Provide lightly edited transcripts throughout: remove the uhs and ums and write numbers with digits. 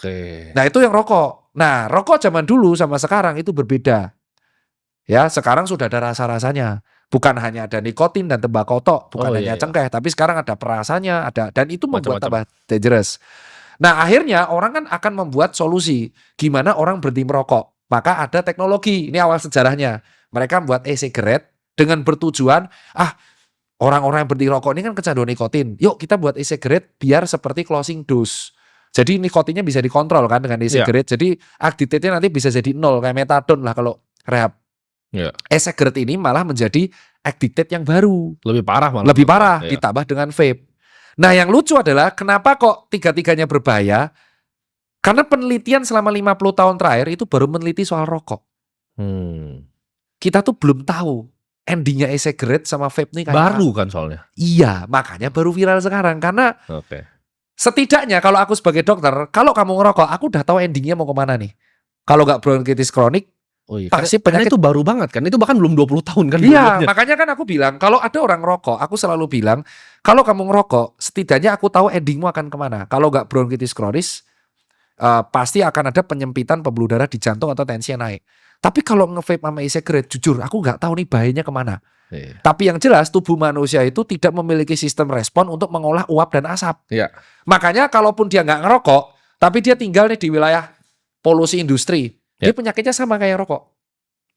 Oke. Nah, itu yang rokok. Nah, rokok zaman dulu sama sekarang itu berbeda. Ya, sekarang sudah ada rasa-rasanya. Bukan hanya ada nikotin dan tembakau tok, bukan Oh, hanya iya. cengkeh, tapi sekarang ada perasanya, ada, dan itu membuat Macam-macam. tambah dangerous. Nah, akhirnya orang kan akan membuat solusi gimana orang berhenti merokok. Maka ada teknologi. Ini awal sejarahnya. Mereka membuat e-cigarette dengan bertujuan, orang-orang yang berhenti rokok ini kan kecanduan nikotin. Yuk kita buat e-cigarette biar seperti closing dose. Jadi nikotinnya bisa dikontrol kan dengan e-cigarette. Jadi addicted-nya nanti bisa jadi 0 kayak metadon lah kalau rehab. Iya. E-cigarette ini malah menjadi addicted yang baru. Lebih parah malah. Lebih parah Iya. ditambah dengan vape. Nah, yang lucu adalah kenapa kok tiga-tiganya berbahaya? Karena penelitian selama 50 tahun terakhir itu baru meneliti soal rokok. Kita tuh belum tahu endingnya e-cigarette sama vape nih kayak Baru kan soalnya. Iya, makanya baru viral sekarang. Karena Oke. setidaknya kalau aku sebagai dokter, kalau kamu ngerokok, aku udah tahu endingnya mau kemana nih. Kalau nggak bronkitis kronik, Oh iya. pasti Karena penyakit. itu baru banget kan. Itu bahkan belum 20 tahun kan. Iya, makanya kan aku bilang, kalau ada orang ngerokok, aku selalu bilang, kalau kamu ngerokok, setidaknya aku tahu endingmu akan kemana. Kalau nggak bronkitis kronis, pasti akan ada penyempitan pembuluh darah di jantung atau tensinya naik. Tapi kalau nge-vape sama e-cigarette, jujur aku nggak tahu nih bahayanya kemana. Iya. Tapi yang jelas tubuh manusia itu tidak memiliki sistem respon untuk mengolah uap dan asap. Iya. Makanya kalaupun dia nggak ngerokok, tapi dia tinggal nih di wilayah polusi industri, dia penyakitnya sama kayak rokok.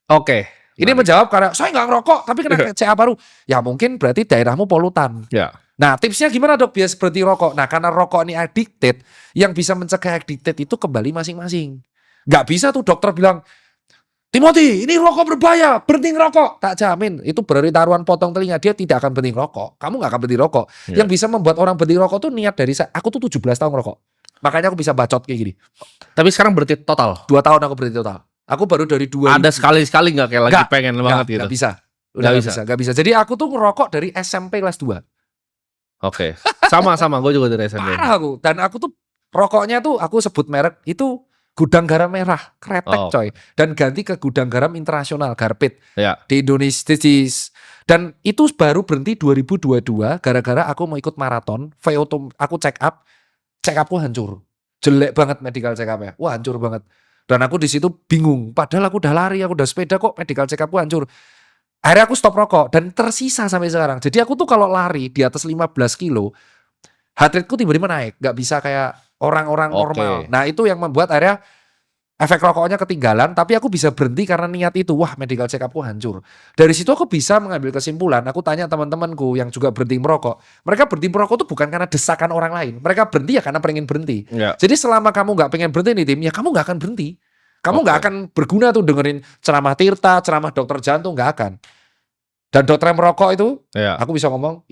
Oke. Ini menjawab karena saya nggak ngerokok tapi kena CA paru. Ya mungkin berarti daerahmu polutan. Ya. Nah, tipsnya gimana dok biar berhenti rokok? Nah, karena rokok ini addicted, yang bisa mencegah addicted itu kembali masing-masing. Nggak bisa tuh dokter bilang, Timothy, ini rokok berbahaya, berhenti ngerokok. Tak jamin, itu berarti taruhan potong telinga, dia tidak akan berhenti rokok. Kamu nggak akan berhenti rokok. Ya. Yang bisa membuat orang berhenti rokok tuh niat dari saya. Aku tuh 17 tahun ngerokok. Makanya aku bisa bacot kayak gini. Tapi sekarang berarti total. 2 tahun aku berhenti total. Aku baru dari 2000. Ada sekali-sekali nggak kayak lagi pengen banget gitu? Nggak bisa. Udah nggak bisa. Jadi aku tuh ngerokok dari SMP kelas 2. Oke. Sama-sama, gue juga dari SMP. Parah aku. Dan aku tuh rokoknya tuh aku sebut merek itu Gudang Garam Merah, kretek coy. Dan ganti ke Gudang Garam Internasional, Garpit. Ya. Di Indonesia. Dan itu baru berhenti 2022 gara-gara aku mau ikut maraton. Aku check upku hancur. Jelek banget medical check up-nya. Wah, hancur banget. Dan aku di situ bingung. Padahal aku udah lari, aku udah sepeda kok medical check up-ku hancur. Akhirnya aku stop rokok dan tersisa sampai sekarang. Jadi aku tuh kalau lari di atas 15 kilo, heart rate-ku tiba-tiba naik. Gak bisa kayak orang-orang normal. Nah itu yang membuat akhirnya efek rokoknya ketinggalan. Tapi aku bisa berhenti karena niat itu. Wah, medical check up-ku hancur. Dari situ aku bisa mengambil kesimpulan. Aku tanya teman-temanku yang juga berhenti merokok. Mereka berhenti merokok tuh bukan karena desakan orang lain. Mereka berhenti ya karena pengen berhenti. Ya. Jadi selama kamu gak pengen berhenti nih tim, ya kamu gak akan berhenti. Kamu nggak akan berguna tuh dengerin ceramah Tirta, ceramah dokter jantung, nggak akan. Dan dokter yang merokok itu, aku bisa ngomong,